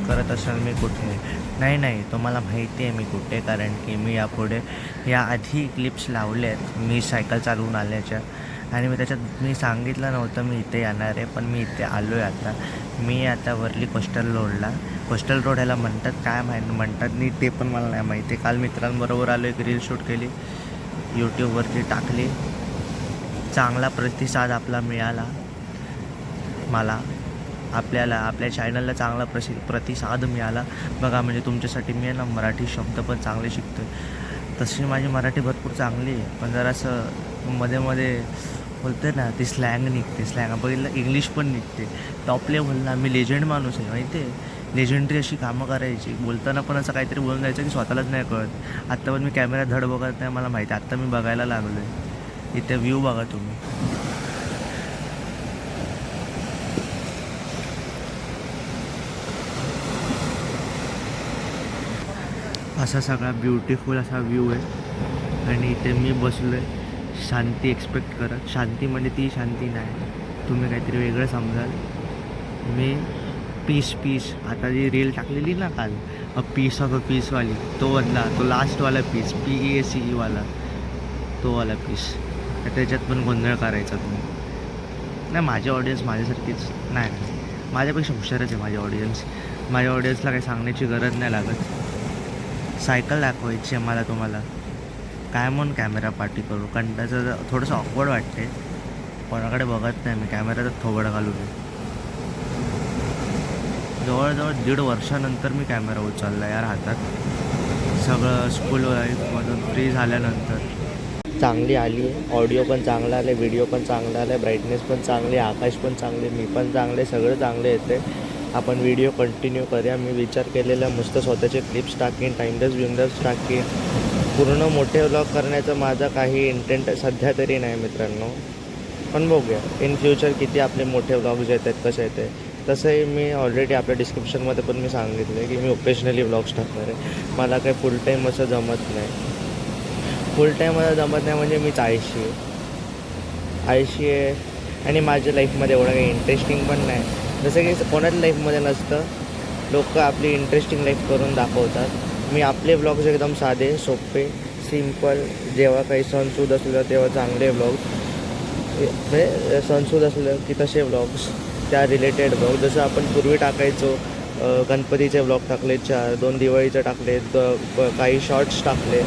करत असाल मी कुठे. नाही तुम्हाला माहिती आहे मी कुठे, कारण की मी याआधी क्लिप्स लावले आहेत मी सायकल चालवून आल्याच्या. आणि मी त्याच्यात मी सांगितलं नव्हतं मी इथे येणार आहे, पण मी इथे आलो आहे आता. मी आता वरली कोस्टल रोड ह्याला म्हणतात काय म्हणतात नाही ते पण मला नाही माहिती. काल मित्रांबरोबर आलो, एक रील शूट केली, यूट्यूबवरती टाकली. चांगला प्रतिसाद आपला मिळाला मला, आपल्या चॅनलला चांगला प्रतिसाद मिळाला बघा. म्हणजे तुमच्यासाठी मी आहे ना मराठी शब्द पण चांगले शिकतो आहे. तशी माझी मराठी भरपूर चांगली आहे, पण जरासं मध्ये बोलते ना ती स्लँग बघितलं, इंग्लिश पण निघते टॉप लेव्हलला. मी लेजंड माणूस आहे माहिती आहे. लेजंडरी अशी कामं करायची, बोलताना पण असं काहीतरी बोलून जायचं की स्वतःलाच नाही कळत. आत्ता पण मी कॅमेरा धड बघत नाही, मला माहिती आहे. आत्ता मी बघायला लागलो आहे. इथे व्ह्यू बघा तुम्ही. असा सगळा ब्युटिफुल असा व्ह्यू आहे. आणि इथे मी बसलो आहे शांती एक्सपेक्ट करत. शांती म्हणजे ती शांती नाही, तुम्ही काहीतरी वेगळं समजाल. मी पीस आता जी रील टाकलेली ना काल, पीस ऑफ अ पीसवाली, तो बदला, तो लास्टवाला पीस, PEACE वाला, तो वाला पीस. त्याच्यात पण गोंधळ करायचा तुम्ही. नाही, माझी ऑडियन्स माझ्यासारखीच नाही, माझ्यापेक्षा हुशारच आहे माझ्या ऑडियन्सला काही सांगण्याची गरज नाही लागत. सायकल दाखवायची आहे मला तुम्हाला, काय म्हणून कॅमेरा पाठी करू, कारण त्याचं थोडंसं ऑकवर्ड वाटते. कोणाकडे बघत नाही मी, कॅमेऱ्यातच थोबड घालून. जवळजवळ 1.5 वर्षानंतर मी कॅमेरा उचलला यार हातात. सगळं स्कूल लाईफमधून फ्री झाल्यानंतर. चांगली आली, ऑडिओ पण चांगला आले, व्हिडिओ पण चांगला आला, ब्राईटनेस पण चांगली, आकाश पण चांगले, मी पण चांगले, सगळं चांगले येते. आपण व्हिडिओ कंटिन्यू करूया. मी विचार केलेला मस्त स्वतःचे क्लिप्स टाकीन, टाईमलेस टाकीन. पूर्ण मोठे व्लॉग करण्याचा माझा काही इंटेंट सध्या तरी नाही मित्रांनो, पण बघूया इन फ्युचर किती आपले मोठे व्लॉग्स येत आहेत, कसं येते. तसंही मी ऑलरेडी आपल्या डिस्क्रिप्शनमध्ये पण मी सांगितलं आहे की मी ओकेजनली व्लॉग्स टाकणार आहे. मला काही फुल टाईम असं जमत नाही. फुल टाईम मला जमत नाही म्हणजे मीच आळशी आहे. आणि माझ्या लाईफमध्ये एवढं काही इंटरेस्टिंग पण नाही. जसं की कोणाच्या लाईफमध्ये नसतं, लोक आपली इंटरेस्टिंग लाईफ करून दाखवतात. मी आपले व्लॉग्स एकदम साधे, सोपे, सिम्पल. जेव्हा काही सणसूद असलं तेव्हा चांगले व्लॉग्स, म्हणजे सणसूद असलं की तसे व्लॉग्स, त्या रिलेटेड व्लॉग. जसं आपण पूर्वी टाकायचो, गणपतीचे व्लॉग टाकले 4, 2 दिवाळीचे टाकले, काही शॉर्ट्स टाकले,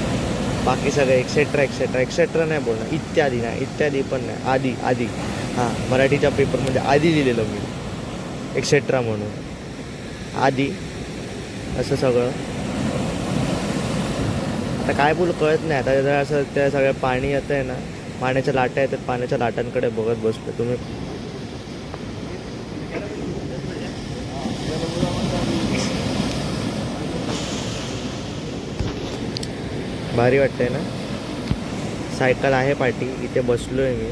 बाकी सगळे एक्सेट्रा नाही बोलणार, इत्यादी पण नाही. आधी हां, मराठीच्या पेपरमध्ये आधी लिहिलेलं मी, एक्सेट्रा म्हणून आधी, असं सगळं. आता काय बोलू कळत नाही. आता जर असं त्या सगळ्या पाणी येतं आहे ना, पाण्याच्या लाटा येतात, पाण्याच्या लाटांकडे बघत बसलो. तुम्ही भारी वाटतंय ना. सायकल आहे पाठी, इथे बसलो आहे मी.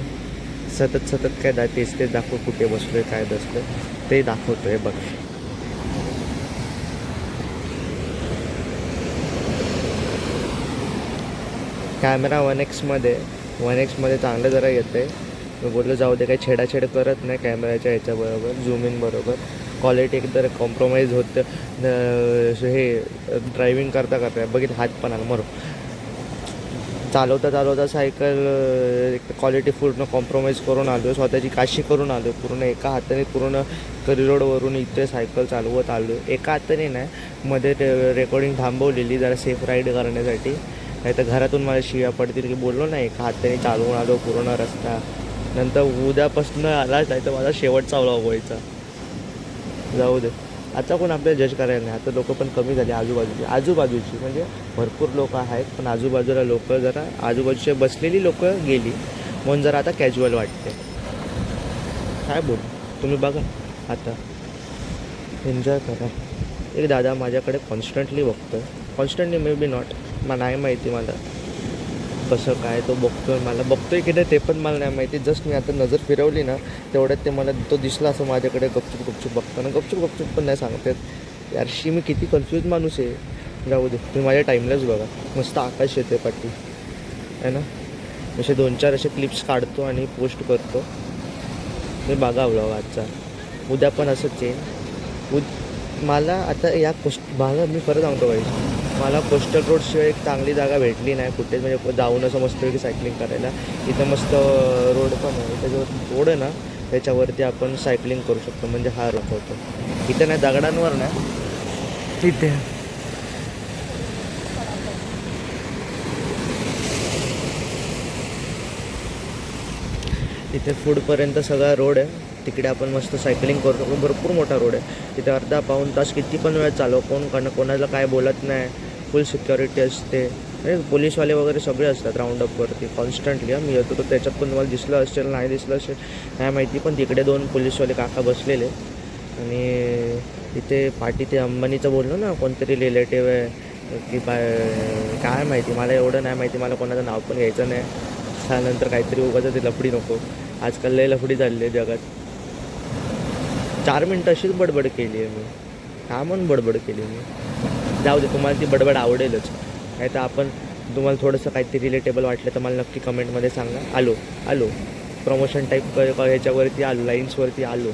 सतत काय तेच दाखव, कुठे बसलो आहे, काय बसलो ते दाखवतो आहे बघ. कॅमेरा 1x मध्ये चांगलं जरा येतं आहे. मी बोललो जाऊ दे, काही छेडाछेड करत नाही कॅमेऱ्याच्या ह्याच्याबरोबर, झूम इन बरोबर. क्वालिटी एकदम कॉम्प्रोमाइज होतं. हे ड्रायव्हिंग करता बघित हात पण आला मरो. चालवता सायकल एक क्वालिटी पूर्ण कॉम्प्रोमाइज करून आलो, स्वतःची काशी करून आलो. पूर्ण एका हाताने पूर्ण करी रोडवरून इथे सायकल चालवत आलो. एका हाताने नाही, मध्ये रेकॉर्डिंग थांबवलेली जरा सेफ राईड करण्यासाठी. नाही तर घरातून मला शिव्या पडतील की बोललो नाही, एका हाताने चालवून आलो पूर्ण रस्ता. नंतर उद्यापासून आलाच नाही तर माझा शेवटचा व्लॉग व्हायचा. जाऊ दे, आता कोण आपल्याला जज करायला नाही. आता लोक पण कमी झाले आजूबाजूची, म्हणजे भरपूर लोक आहेत पण आजूबाजूला लोक जरा, आजूबाजूचे बसलेली लोक गेली म्हणून जरा आता कॅज्युअल वाटते. काय बोल, तुम्ही बघा आता, एन्जॉय करा. एक दादा माझ्याकडे कॉन्स्टंटली बघतोय, मे बी नॉट, मला नाही माहिती मला कसं काय तो बघतोय की नाही ते पण मला नाही माहिती. जस्ट मी आता नजर फिरवली ना, तेवढ्यात ते मला तो दिसला असं माझ्याकडे गपचूप बघताना. गपचूप पण नाही सांगतात यारशी, मी किती कन्फ्यूज माणूस आहे. जाऊ दे, तुम्ही माझ्या टाईमलाच बघा, मस्त आकाश येते पाठी आहे ना. असे 2-4 असे क्लिप्स काढतो आणि पोस्ट करतो. मी बघा व्लॉग आजचा. उद्या पण असंच आहे. मला आता मला मी खरं सांगतो पाहिजे, मला कोस्टल रोडशिवाय एक चांगली जागा भेटली नाही कुठेच, म्हणजे जाऊन असं मस्तपैकी सायकलिंग करायला. इथं मस्त रोड पण आहे, त्याच्यावरती रोड आहे ना, त्याच्यावरती आपण सायकलिंग करू शकतो. म्हणजे हा रोड होतो इथे नाही, दगडांवर नाही, तिथे. इथे फूडपर्यंत सगळा रोड आहे, तिकडे आपण मस्त सायकलिंग करतो. भरपूर मोठा रोड आहे तिथे, अर्धा पाऊण तास किती पण वेळ चालव, कोणाला काय बोलत नाही, फुल सिक्युरिटी असते. पोलीसवाले वगैरे सगळे असतात राऊंडअपवरती कॉन्स्टंटली. मी येतो तर त्याच्यात पण तुम्हाला दिसलं असेल, नाही दिसलं असेल काय माहिती, पण तिकडे 2 पोलीसवाले काका बसलेले. आणि तिथे पाठी ते अंबानीचं बोललो ना, कोणतरी रिलेटिव्ह आहे की काय माहिती, मला एवढं नाही माहिती, मला कोणाचं नाव पण घ्यायचं नाही. त्यानंतर काहीतरी उगाच ती लफडी नको, आजकाल लय लफडी झालेली आहे जगात. 4 मिनटं अशीच बडबड केली आहे मी, का म्हणून बडबड केली मी. जाऊ दे, तुम्हाला ती बडबड आवडेलच. नाही तर आपण, तुम्हाला थोडंसं काहीतरी रिलेटेबल वाटलं तर मला नक्की कमेंटमध्ये सांगा. आलो प्रमोशन टाईप ह्याच्यावरती आलो, लाईन्सवरती आलो.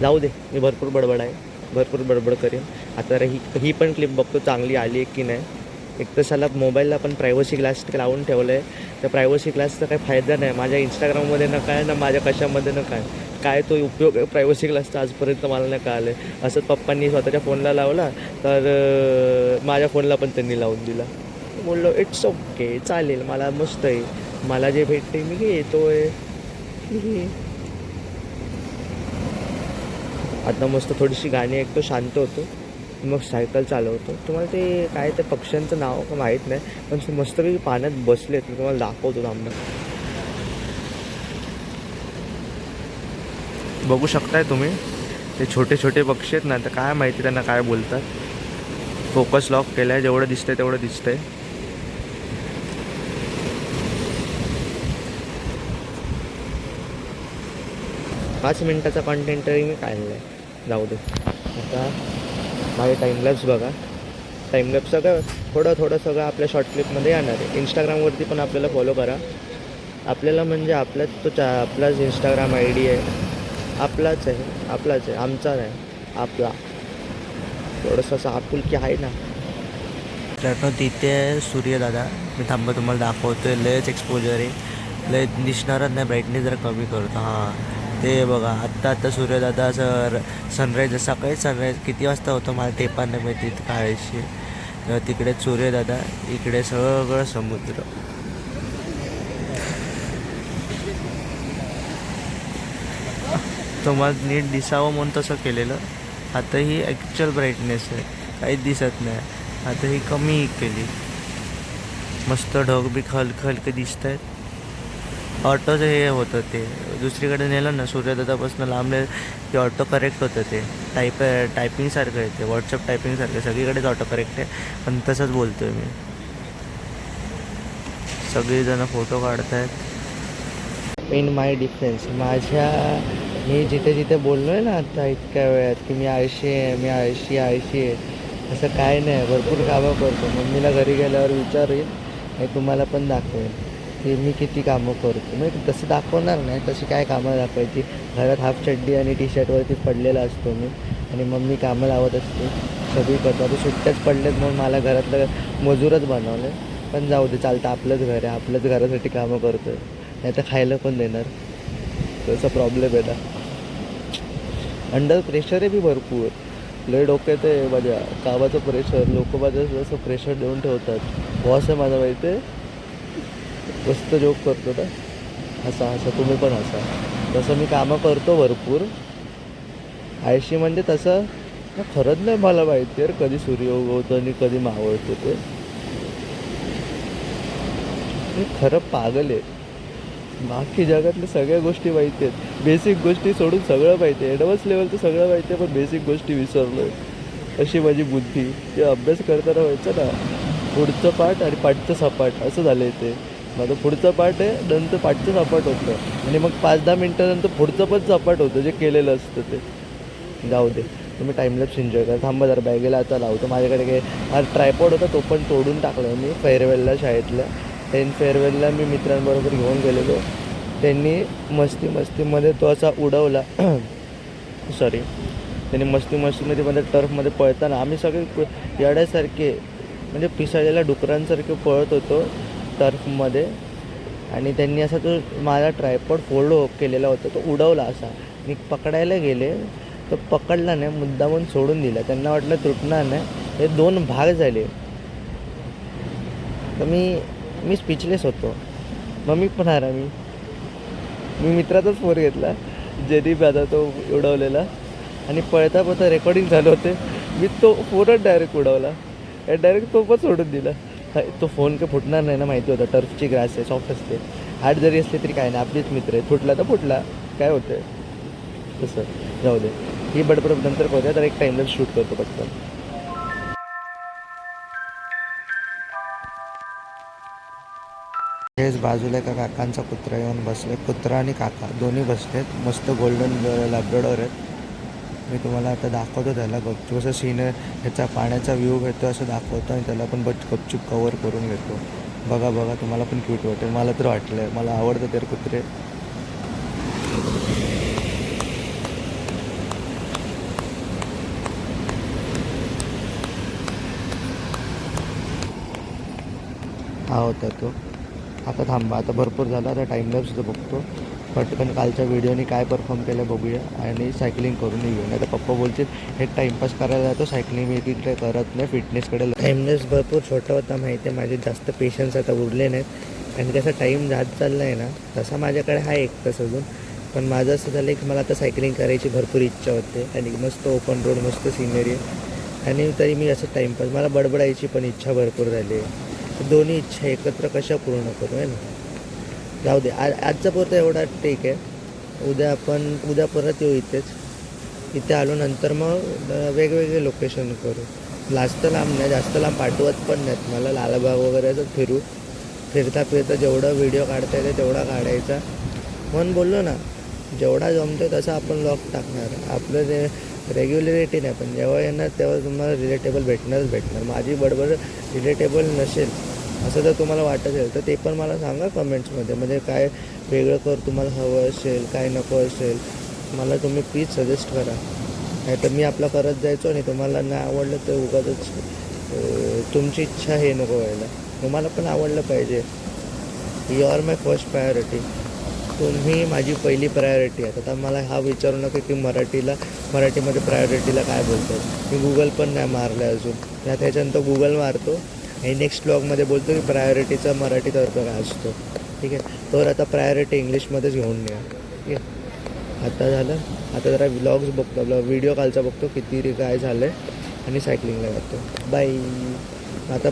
जाऊ दे, मी भरपूर बडबड आहे, भरपूर बडबड करेन. आता ही पण क्लिप बघतो चांगली आली आहे की नाही. एक तर साला मोबाईलला पण प्रायव्हसी ग्लास लावून ठेवलं आहे, त्या प्रायव्हसी ग्लासचा काही फायदा नाही माझ्या इंस्टाग्राममध्ये, ना काय ना माझ्या कशामध्ये, ना काय तो उपयोग आहे प्रायव्हसी ग्लासचा आजपर्यंत मला नाही कळलं आहे. असंच पप्पांनी स्वतःच्या फोनला लावला तर माझ्या फोनला पण त्यांनी लावून दिला. बोललो इट्स ओके, चालेल, मला मस्त आहे, मला जे भेटते मी घेतो आहे. आता मस्त थोडीशी गाणी ऐकतो, शांत होतो, मग सायकल चालवतो. तुम्हाला ते काय ते पक्ष्यांचं नाव का माहीत नाही, पण मस्तपैकी पाण्यात बसले तर तुम्हाला दाखवतो थांबणं. बघू शकताय तुम्ही, ते छोटे छोटे पक्षी आहेत ना, तर काय माहिती त्यांना काय बोलतात. फोकस लॉक केला आहे, जेवढं दिसतंय तेवढं दिसतंय. पाच मिनटाचा कंटेंट तरी मी काढला आहे. जाऊ दे, आता माझे टाईमलॅप्स बघा. टाईमलॅप्स सगळं थोडं सगळं आपल्या शॉर्ट क्लिपमध्ये येणार आहे. इंस्टाग्रामवरती पण आपल्याला फॉलो करा. आपल्याला म्हणजे आपलाच इंस्टाग्राम ID आहे, आपलाच आहे, आमचा नाही, आपला. थोडंसं असं आपुलकी आहे ना. तर तिथे सूर्यदादा, मी थांबा तुम्हाला दाखवतो आहे. लयच एक्सपोजर आहे, लय दिसणारच नाही, ब्राईटनेस जरा कमी करतो. हां, ते बघा, आत्ता सूर्यदादा असं सनराईज, सकाळी सनराईज किती वाजता होतं मला ते पण नाही माहिती, काळेशी. तर तिकडे सूर्यदादा, इकडे सगळं समुद्र. तुम्हाला नीट दिसावं म्हणून तसं केलेलं. आता ही ॲक्च्युअल ब्राईटनेस आहे, काहीच दिसत नाही. आता ही कमी केली, मस्त ढग बी हलके दिसत आहेत. ऑटोचं हे होतं, ते दुसरीकडे नेलं ना सूर्यदादापासून लांबले की ऑटो करेक्ट होतं. ते टायपिंगसारखं आहे, ते व्हॉट्सअप टायपिंगसारखं सगळीकडेच ऑटो करेक्ट आहे. पण तसंच बोलतो आहे मी. सगळीजणं फोटो काढत आहेत. इन माय डिफेन्स, मी जिथे बोललो आहे ना आता इतक्या वेळात की मी आळशी आहे, असं काय नाही. भरपूर कामं करतो. मम्मीला घरी गेल्यावर विचारेन, हे तुम्हाला पण दाखवेन की मी किती कामं करतो. म्हणजे तसं दाखवणार नाही, तशी काय कामं दाखवायची. घरात हाफ चड्डी आणि टी-शर्टवरती पडलेला असतो मी, आणि मम्मी कामं लावत असते, सगळी करतो. आता सुट्ट्याच पडलेत म्हणून मला घरातलं मजूरच बनवलं. पण जाऊ दे, चालतं, आपलंच घर आहे, आपल्याच घरासाठी कामं करतो. नाही तर खायला पण देणार, तसा प्रॉब्लेम आहे ना. अंडर प्रेशर आहे बी भरपूर, लय डोक्यात आहे माझ्या कामाचं प्रेशर. लोक माझं जसं प्रेशर देऊन ठेवतात. बॉस आहे माझा, माहिती आहे, मस्त जोक करतो ना. हसा तुम्ही पण हसा. तसं मी कामं करतो भरपूर. आळशी म्हणजे तसं खरंच नाही मला माहिती आहे कधी सूर्य उगवतो आणि कधी मावळतो. ते मी खरं पागल आहे. बाकी जगातल्या सगळ्या गोष्टी माहिती आहेत, बेसिक गोष्टी सोडून सगळं माहिती आहे. ॲडव्हान्स लेवलचं सगळं माहिती आहे, पण बेसिक गोष्टी विसरलो आहे. अशी माझी बुद्धी. ते अभ्यास करताना व्हायचं ना, पुढचं पाठ आणि पाठचं सपाट असं झालं आहे. ते माझं पुढचं पाठ आहे, नंतर पाठचं सपाट होतं, आणि मग 5-10 मिनटानंतर पुढचं पण सपाट होतं जे केलेलं असतं ते. जाऊ दे, तुम्ही टाईमलॅप्स एन्जॉय करा. थांबा जरा, बॅगेला आता लावतो. माझ्याकडे काही हा ट्रायपॉड होता, तो पण तोडून टाकला आहे मी फेअरवेलला, शाळेतल्या 10th फेअरवेलला मी मित्रांबरोबर घेऊन गेलेलो. त्यांनी मस्तीमध्ये तो असा उडवला. सॉरी, त्यांनी मस्तीमध्ये मध्ये टर्फमध्ये पळताना आम्ही सगळे येड्यासारखे म्हणजे पिसाळलेल्या डुकरांसारखे पळत होतो टर्फमध्ये. आणि त्यांनी असा तो माझा ट्रायपॉड फोल्ड केलेला होता तो उडवला असा. मी पकडायला गेले तर पकडला नाही, मुद्दामून सोडून दिला. त्यांना वाटलं तुटणार नाही, हे 2 भाग झाले. तर मी स्पीचलेस होतो. मग मी पण मी मित्राचाच फोन घेतला, ज्यांनी माझा तो उडवलेला. आणि पळता रेकॉर्डिंग झालं होते, मी तो फोनच डायरेक्ट उडवला आणि डायरेक्ट तो पण सोडून दिला. तो फोन काही फुटणार नाही ना, माहिती होतं टर्फची ग्रास आहे, सॉफ्ट असते. हार्ड जरी असले तरी काय नाही, आपलीच मित्र आहे. फुटला तर फुटला, काय होतं आहे तसं, जाऊ दे. ही बडबड नंतर करूया. तर एक टाईमला शूट करतो पटकन. हेच बाजूला एका काकांचा कुत्रा येऊन बसले. कुत्रा आणि काका दोन्ही बसलेत, मस्त गोल्डन लॅब्राडोर आहेत. मी तुम्हाला आता दाखवतो त्याला गपचूप असं सीन ह्याचा पाण्याचा व्ह्यू घेतो असं दाखवतो आणि त्याला पण गपचूप कवर करून घेतो. बघा तुम्हाला पण क्यूट वाटेल. मला तर वाटलं आहे, मला आवडतं तर कुत्रे. हा होता तो. आता थांबा, आता भरपूर झाला. आता टाईमलॅप्सचं बघतो पटकन. कालच्या व्हिडिओनी काय परफॉर्म केलं बघूया आणि सायकलिंग करून घेऊ. नाही तर पप्पा बोलतील हे टाईमपास करायला जातो, सायकलिंग मी तिकडे करत नाही, फिटनेसकडे. टाईमलेस भरपूर छोटा होता माहिती आहे. माझे जास्त पेशन्स आता उरले नाहीत आणि त्याचा टाईम जात चालला आहे ना, तसा माझ्याकडे हा 1 तास अजून. पण माझं असं झालं की मला आता सायकलिंग करायची भरपूर इच्छा होते आणि मस्त ओपन रोड, मस्त सिनरी आहे. आणि तरी मी असं टाईमपास, मला बडबडायची पण इच्छा भरपूर झाली आहे. दोन्ही इच्छा एकत्र कशा पूर्ण करू आहे ना. जाऊ दे, आजचा पुरतं एवढा ठीक आहे. उद्या परत येऊ इथे आलो नंतर मग वेगवेगळे लोकेशन करू. जास्त लांब नाही, जास्त लांब पाठवत पण नाहीत मला. लालबाग वगैरे असं फिरता जेवढं व्हिडिओ काढता येते तेवढा काढायचा. म्हणून बोललो ना, जेवढा जमतो तसा आपण व्लॉग टाकणार. आपलं जे रेग्युलरिटी नाही, पण जेव्हा येणार तेव्हा तुम्हाला रिलेटेबल भेटणार. माझी बडबड रिलेटेबल नसेल असं जर तुम्हाला वाटत असेल तर ते पण मला सांगा कमेंट्समध्ये. म्हणजे काय वेगळं तुम्हाला हवं असेल, काय नको असेल, मला तुम्ही प्लीज सजेस्ट करा. नाही तर मी आपला करत जायचो आणि तुम्हाला नाही आवडलं तर उगाचच तुमची इच्छा हे नको व्हायला. तुम्हाला पण आवडलं पाहिजे. You are my first priority. तुम्ही माझी पहिली प्रायोरिटी आहे. आता मला हा विचारू नका की मराठीमध्ये प्रायोरिटीला काय बोलतात. मी गुगल पण नाही मारलं आहे अजून. त्याच्यानंतर गुगल मारतो आणि नेक्स्ट ब्लॉगमध्ये बोलतो की प्रायोरिटीचा मराठीत अर्थ काय असतो. ठीक आहे, तर आता प्रायोरिटी इंग्लिशमध्येच घेऊन घ्या. ठीक आहे, आता झालं. आता जरा व्लॉग्स बघतो, व्हिडिओ कालचा बघतो किती काय झालं आहे आणि सायकलिंगला जातो. बाय. आता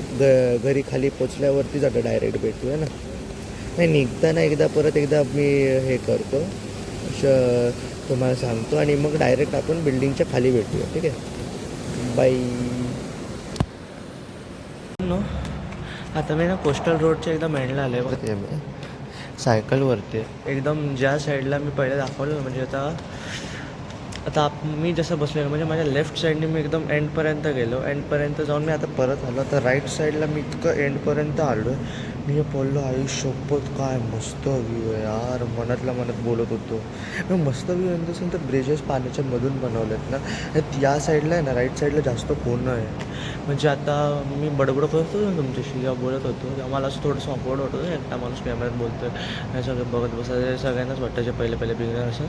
घरी खाली पोचल्यावरतीच आता डायरेक्ट भेटू आहे ना. नाही, निघताना एकदा मी हे करतो, तुम्हाला सांगतो आणि मग डायरेक्ट आपण बिल्डिंगच्या खाली भेटूया. ठीक आहे, बाय. आता मी ना कोस्टल रोडच्या एकदम एंडला आले बघते मी सायकलवरती. एकदम ज्या साईडला मी पहिले दाखवलं, म्हणजे आता मी जसं बसलेलो म्हणजे माझ्या लेफ्ट साईडने मी एकदम एंडपर्यंत गेलो. एंडपर्यंत जाऊन मी आता परत आलो. आता राईट साईडला मी इतकं एंडपर्यंत आलो आहे. मी बोललो आयुष्यपत काय मस्त व्ह्यू आहे यार, मनात बोलत होतो. मग मस्त व्ह्यू आहे तसं तर ब्रिजेस पाण्याच्या मधून बनवलेत ना. या साईडला आहे ना, राईट साईडला जास्त कोण आहे. म्हणजे आता मी बडबड करतो ना तुमच्याशी, जेव्हा बोलत होतो तेव्हा मला असं थोडंसं ऑकवर्ड होतं. एकटा माणूस कॅमेऱ्यात बोलतो आहे, हे सगळं बघत बसायचं सगळ्यांनाच वाटतं जे पहिले बिगिनर असं.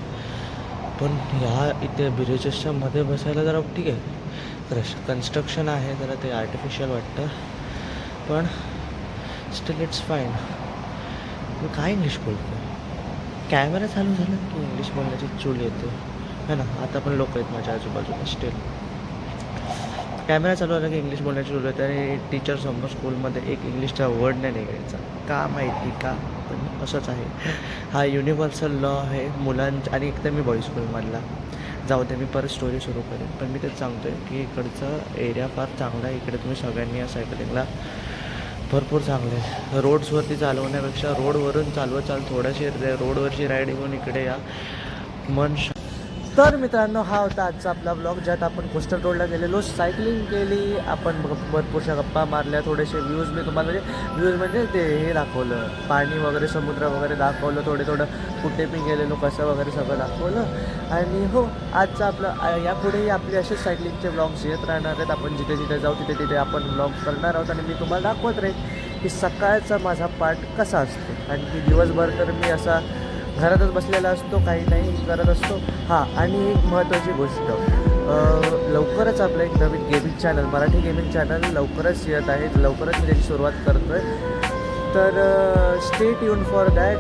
पण ह्या इथे ब्रिजेसच्या मध्ये बसायला जरा ठीक आहे. कन्स्ट्रक्शन आहे जरा, ते आर्टिफिशियल वाटतं, पण स्टिल इट्स फाईन. मी काय इंग्लिश बोलतो, कॅमेरा चालू झाला की इंग्लिश बोलण्याची चूल येते है ना. आता पण लोक आहेत माझ्या आजूबाजूला, स्टिल कॅमेरा चालू झाला की इंग्लिश बोलण्याची चूल येते. आणि टीचरसमोर स्कूलमध्ये एक इंग्लिशचा वर्ड नाही निघायचा, का माहिती का, पण असंच आहे. हा युनिव्हर्सल लॉ आहे मुलांच्या. आणि एक तर मी बॉईज स्कूलमधला, जाऊ दे मी परत स्टोरी सुरू करेन. पण मी तेच सांगतो आहे की इकडचं एरिया फार चांगला आहे. इकडे तुम्ही सगळ्यांनी या सायकलिंगला भरपूर चांगले आहे. रोड्सवरती चालवण्यापेक्षा रोडवरून चालवत थोड्याशी रोडवरची राईड घेऊन इकडे या. मन तर मित्रांनो, हा होता आजचा आपला ब्लॉग, ज्यात आपण कोस्टल रोडला गेलेलो, सायकलिंग केली, आपण भरपूरशा गप्पा मारल्या, थोडेसे व्ह्यूज मी तुम्हाला व्ह्यूज म्हणजे ते हे दाखवलं, पाणी वगैरे, समुद्र वगैरे दाखवलं, थोडं कुठे मी गेलेलो कसं वगैरे सगळं दाखवलं. आणि हो, आजचं आपलं यापुढेही आपले असेच सायकलिंगचे ब्लॉग्स येत राहणार आहेत. आपण जिथे जिथे जाऊ तिथे तिथे आपण ब्लॉग करणार आहोत आणि मी तुम्हाला दाखवत राहील की सकाळचा माझा पार्ट कसा असतो. आणि की दिवसभर तर मी असा घरातच बसलेला असतो, काही नाही करत असतो. हां, आणि एक महत्त्वाची गोष्ट, लवकरच आपलं एक नवीन gaming channel, Marathi gaming channel लवकरच येत आहे, लवकरच मी त्याची सुरुवात करतो आहे. तर स्टे ट्यून फॉर दॅट.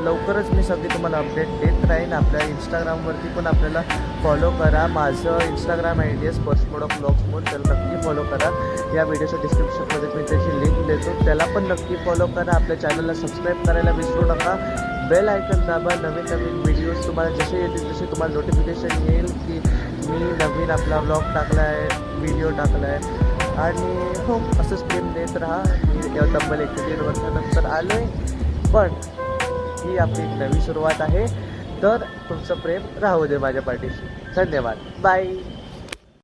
लवकरच मी सगळी तुम्हाला अपडेट देत राहीन. आपल्या इंस्टाग्रामवरती पण आपल्याला फॉलो करा. माझं इंस्टाग्राम आय डी स्पर्शमोड ऑफ ब्लॉग्स म्हणून, त्याला नक्की फॉलो करा. या व्हिडिओच्या डिस्क्रिप्शनमध्ये मी त्याची लिंक देतो, त्याला पण नक्की फॉलो करा. आपल्या चॅनलला सबस्क्राईब करायला विसरू नका. बेल आयकन दाबा. नवीन व्हिडिओज तुम्हाला जसे येतील तसे तुम्हाला नोटिफिकेशन येईल की मी नवीन आपला ब्लॉग टाकला आहे, व्हिडिओ टाकला आहे. आणि हो, असंच प्रेम देत राहा. मी तब्बल 1-1.5 वर्षानंतर आलो आहे, पण ही आपली एक नवी सुरुवात आहे. तर तुमचं प्रेम राहू दे माझ्या पाठीशी. धन्यवाद. बाय.